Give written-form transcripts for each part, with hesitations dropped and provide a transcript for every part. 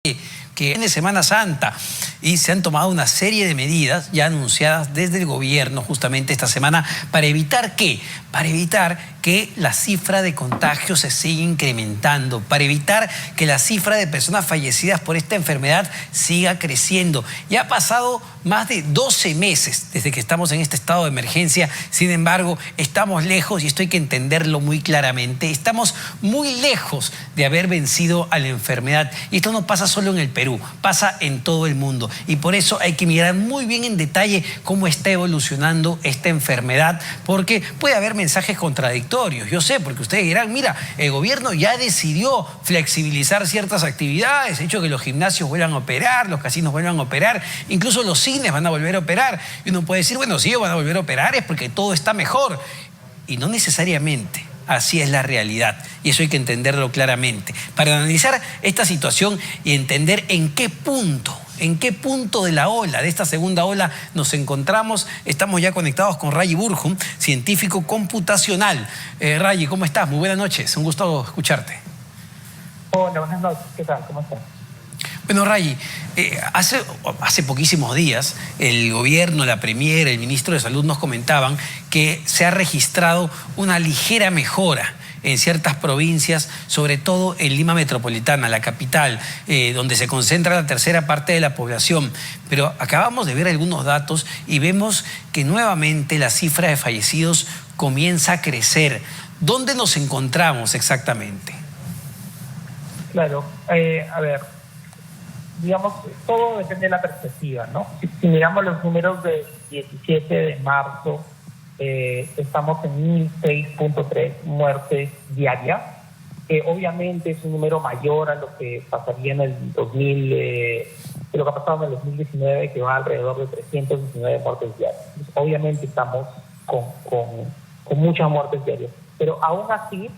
Que viene Semana Santa y se han tomado una serie de medidas ya anunciadas desde el gobierno justamente esta semana para evitar ¿qué? Para evitar que la cifra de contagios se siga incrementando, para evitar que la cifra de personas fallecidas por esta enfermedad siga creciendo. Ya ha pasado más de 12 meses desde que estamos en este estado de emergencia, sin embargo, estamos lejos, y esto hay que entenderlo muy claramente, estamos muy lejos de haber vencido a la enfermedad. Y esto no pasa solo en el Perú, pasa en todo el mundo. Y por eso hay que mirar muy bien en detalle cómo está evolucionando esta enfermedad, porque puede haber mensajes contradictorios. Yo sé, porque ustedes dirán, mira, el gobierno ya decidió flexibilizar ciertas actividades, hecho que los gimnasios vuelvan a operar, los casinos vuelvan a operar, incluso los cines van a volver a operar. Y uno puede decir, bueno, sí, van a volver a operar es porque todo está mejor. Y no necesariamente. Así es la realidad, y eso hay que entenderlo claramente. Para analizar esta situación y entender en qué punto de la ola, de esta segunda ola, nos encontramos, estamos ya conectados con Rayi Burhum, científico computacional. Rayi, ¿cómo estás? Muy buenas noches, un gusto escucharte. Hola, buenas noches, ¿qué tal? ¿Cómo estás? Bueno, Rayi, hace poquísimos días el gobierno, la Premier, el ministro de Salud nos comentaban que se ha registrado una ligera mejora en ciertas provincias, sobre todo en Lima Metropolitana, la capital, donde se concentra la tercera parte de la población. Pero acabamos de ver algunos datos y vemos que nuevamente la cifra de fallecidos comienza a crecer. ¿Dónde nos encontramos exactamente? Claro, a ver, digamos, todo depende de la perspectiva, ¿no? Si miramos los números del 17 de marzo, estamos en 1.006.3 muertes diarias, que obviamente es un número mayor a lo que pasaría en el 2000, de lo que ha pasado en el 2019, que va alrededor de 319 muertes diarias. Entonces, obviamente estamos con muchas muertes diarias, pero aún así,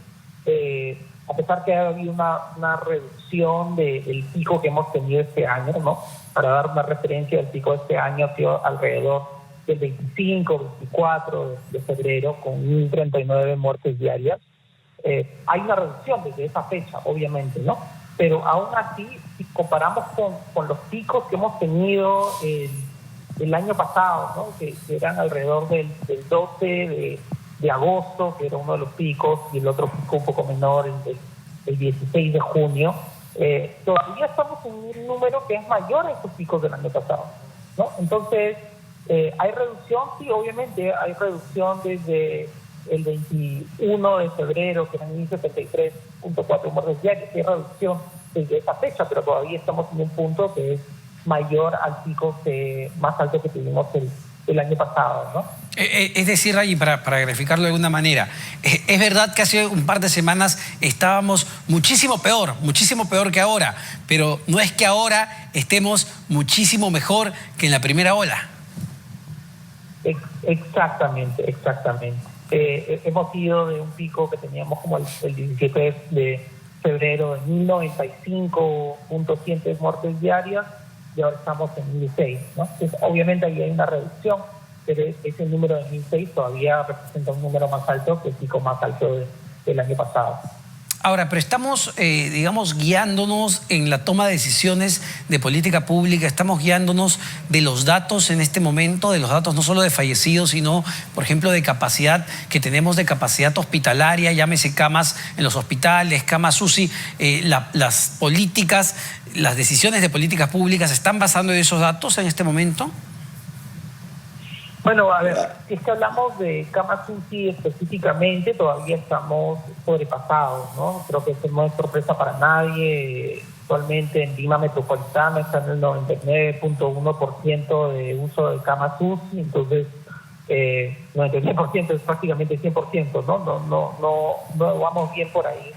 a pesar que ha habido una reducción del pico que hemos tenido este año, ¿no? Para dar una referencia, el pico de este año ha sido alrededor del 25, 24 de febrero, con 1.039 muertes diarias. Hay una reducción desde esa fecha, obviamente, ¿no? Pero aún así, si comparamos con los picos que hemos tenido el año pasado, ¿no? Que eran alrededor del 12 de agosto, que era uno de los picos, y el otro pico un poco menor, el 16 de junio, todavía estamos en un número que es mayor a esos picos del año pasado, ¿no? Entonces, ¿hay reducción? Sí, obviamente hay reducción desde el 21 de febrero, que eran 1.073.4 muertes diarias. Hay reducción desde esa fecha, pero todavía estamos en un punto que es mayor al pico más alto que tuvimos el año pasado, ¿no? Es decir, Rayi, para graficarlo de alguna manera, es verdad que hace un par de semanas estábamos muchísimo peor que ahora, pero no es que ahora estemos muchísimo mejor que en la primera ola. Exactamente. Hemos ido de un pico que teníamos como el 17 de febrero de 1.095.7 muertes diarias, y ahora estamos en 1.006, ¿no? Entonces, obviamente ahí hay una reducción, pero ese número de 1.006 todavía representa un número más alto que el pico más alto del año pasado. Ahora, pero estamos, digamos, guiándonos en la toma de decisiones de política pública, estamos guiándonos de los datos en este momento, de los datos no solo de fallecidos, sino, por ejemplo, de capacidad que tenemos, de capacidad hospitalaria, llámese camas en los hospitales, camas UCI, las políticas, las decisiones de políticas públicas, ¿se están basando en esos datos en este momento? Bueno, a ver, si es que hablamos de camas UCI específicamente, todavía estamos sobrepasados, ¿no? Creo que eso no es sorpresa para nadie. Actualmente en Lima Metropolitana está en el 99.1% de uso de camas UCI, entonces 99% es prácticamente 100%, ¿no? No vamos bien por ahí.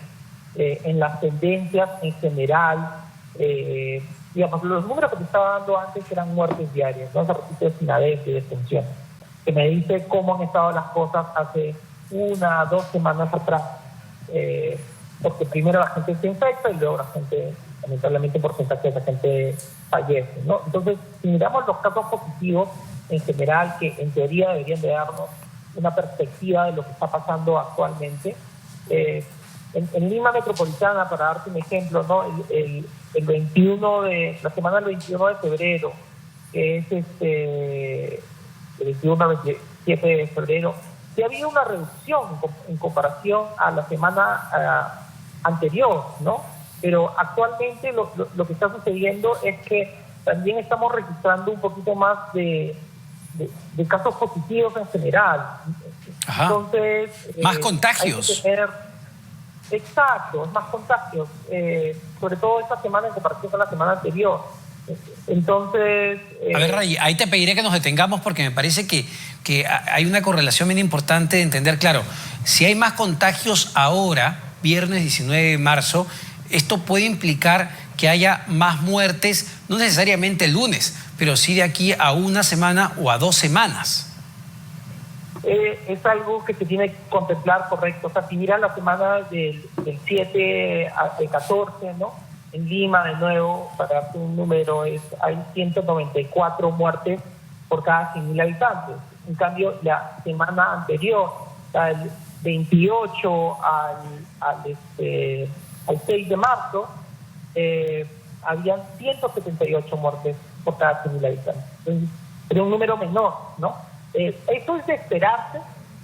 En las tendencias en general, digamos, los números que te estaba dando antes eran muertes diarias, ¿no? Se repite sin ADES y defunciones, que me dice cómo han estado las cosas hace 1 o 2 semanas atrás, porque primero la gente se infecta y luego la gente, lamentablemente, porcentaje de la gente fallece, ¿no? Entonces, si miramos los casos positivos en general, que en teoría deberían de darnos una perspectiva de lo que está pasando actualmente, en Lima Metropolitana, para darte un ejemplo, ¿no? el 21 de, la semana del 21 de febrero, que es el 21 al 27 de febrero, sí ha habido una reducción en comparación a la semana anterior, ¿no? Pero actualmente lo que está sucediendo es que también estamos registrando un poquito más de casos positivos en general. Ajá. Entonces, más contagios. Hay que tener, exacto, más contagios, sobre todo esta semana en comparación con la semana anterior. Entonces... A ver, Ray, ahí te pediré que nos detengamos porque me parece que hay una correlación bien importante de entender, claro, si hay más contagios ahora, viernes 19 de marzo, esto puede implicar que haya más muertes, no necesariamente el lunes, pero sí de aquí a una semana o a 2 semanas. Es algo que se tiene que contemplar, correcto. O sea, si miran la semana del 7 al 14, ¿no? En Lima, de nuevo, para darte un número, hay 194 muertes por cada 100.000 habitantes. En cambio, la semana anterior, del 28 al 6 de marzo, habían 178 muertes por cada 100.000 habitantes. Entonces, era un número menor, ¿no? Esto es de esperarse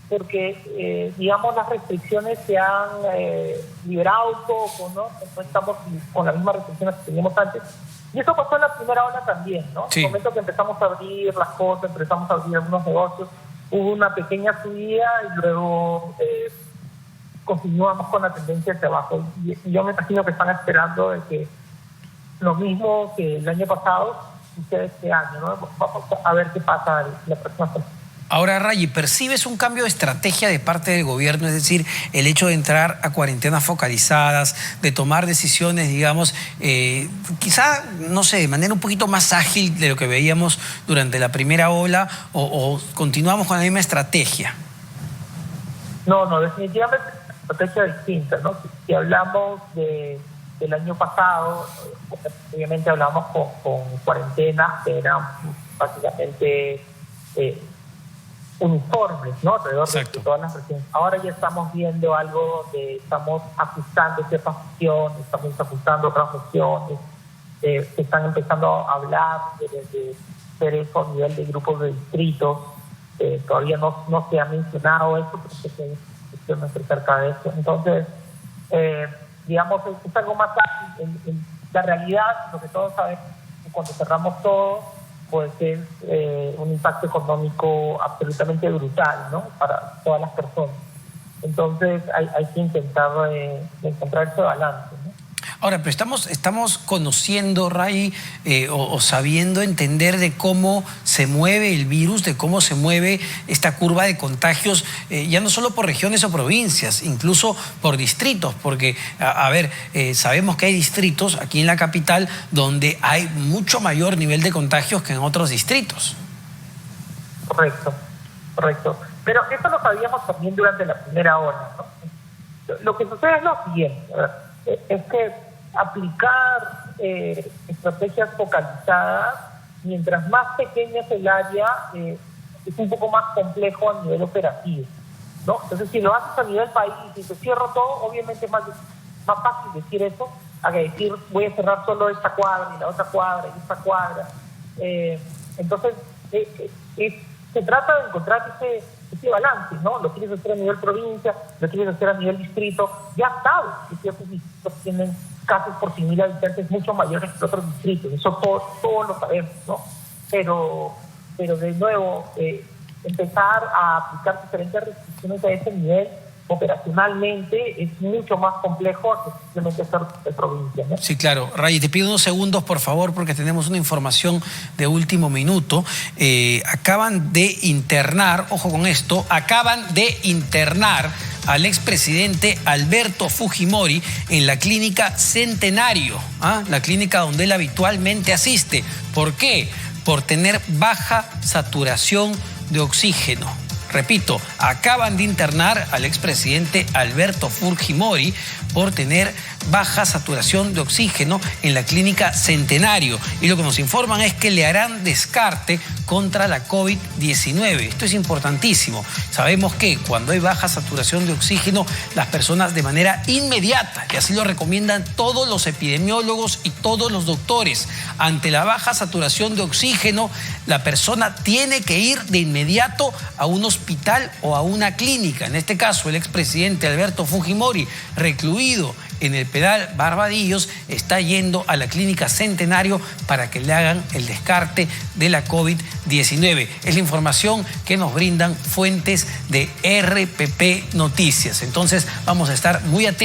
porque, digamos, las restricciones se han liberado un poco, ¿no? No estamos con las mismas restricciones que teníamos antes. Y eso pasó en la primera ola también, ¿no? Sí. En el momento que empezamos a abrir las cosas, empezamos a abrir algunos negocios, hubo una pequeña subida y luego continuamos con la tendencia hacia abajo. Y yo me imagino que están esperando de que lo mismo que el año pasado sucede este año, ¿no? Vamos a ver qué pasa la próxima semana. Ahora, Ray, ¿percibes un cambio de estrategia de parte del gobierno? Es decir, el hecho de entrar a cuarentenas focalizadas, de tomar decisiones, digamos, quizá, no sé, de manera un poquito más ágil de lo que veíamos durante la primera ola, o continuamos con la misma estrategia. No, definitivamente es una estrategia distinta, ¿no? Si hablamos del año pasado, obviamente hablamos con cuarentenas que eran básicamente uniformes, ¿no? Alrededor de todas las regiones. Ahora ya estamos viendo algo estamos ajustando ciertas funciones, estamos ajustando otras funciones, se están empezando a hablar de hacer eso a nivel de grupos de distritos. Todavía no se ha mencionado eso, pero sé que hay discusiones acerca de eso. Entonces, digamos, es algo más fácil. En la realidad, lo que todos sabemos, cuando cerramos todo, pues es un impacto económico absolutamente brutal, ¿no? Para todas las personas. Entonces hay que intentar encontrar ese balance, ¿no? Ahora, pero estamos conociendo, Ray, o sabiendo entender de cómo se mueve el virus, de cómo se mueve esta curva de contagios, ya no solo por regiones o provincias, incluso por distritos, porque, a ver, sabemos que hay distritos aquí en la capital donde hay mucho mayor nivel de contagios que en otros distritos. Correcto. Pero eso lo sabíamos también durante la primera ola, ¿no? Lo que sucede es lo siguiente, es que aplicar estrategias focalizadas, mientras más pequeña es el área, es un poco más complejo a nivel operativo, ¿no? Entonces, si lo haces a nivel país y te cierro todo, obviamente es más fácil decir eso a que decir voy a cerrar solo esta cuadra y la otra cuadra y esta cuadra. Entonces, se trata de encontrar ese balance, ¿no? Lo quieres hacer a nivel provincia, lo quieres hacer a nivel distrito. Ya sabes que ciertos distritos tienen casos por 100.000 habitantes mucho mayores que otros distritos. Eso todos lo sabemos, ¿no? Pero de nuevo, empezar a aplicar diferentes restricciones a ese nivel operacionalmente es mucho más complejo que simplemente ser de provincia, ¿no? Sí, claro. Ray, te pido unos segundos, por favor, porque tenemos una información de último minuto. Acaban de internar, ojo con esto, acaban de internar al expresidente Alberto Fujimori en la clínica Centenario, la clínica donde él habitualmente asiste. ¿Por qué? Por tener baja saturación de oxígeno. Repito, acaban de internar al expresidente Alberto Fujimori por tener baja saturación de oxígeno en la clínica Centenario. Y lo que nos informan es que le harán descarte contra la COVID-19. Esto es importantísimo. Sabemos que cuando hay baja saturación de oxígeno, las personas de manera inmediata, y así lo recomiendan todos los epidemiólogos y todos los doctores, ante la baja saturación de oxígeno, la persona tiene que ir de inmediato a un hospital o a una clínica. En este caso, el expresidente Alberto Fujimori, recluido en el penal Barbadillos, está yendo a la clínica Centenario para que le hagan el descarte de la COVID-19. Es la información que nos brindan fuentes de RPP Noticias. Entonces, vamos a estar muy atentos.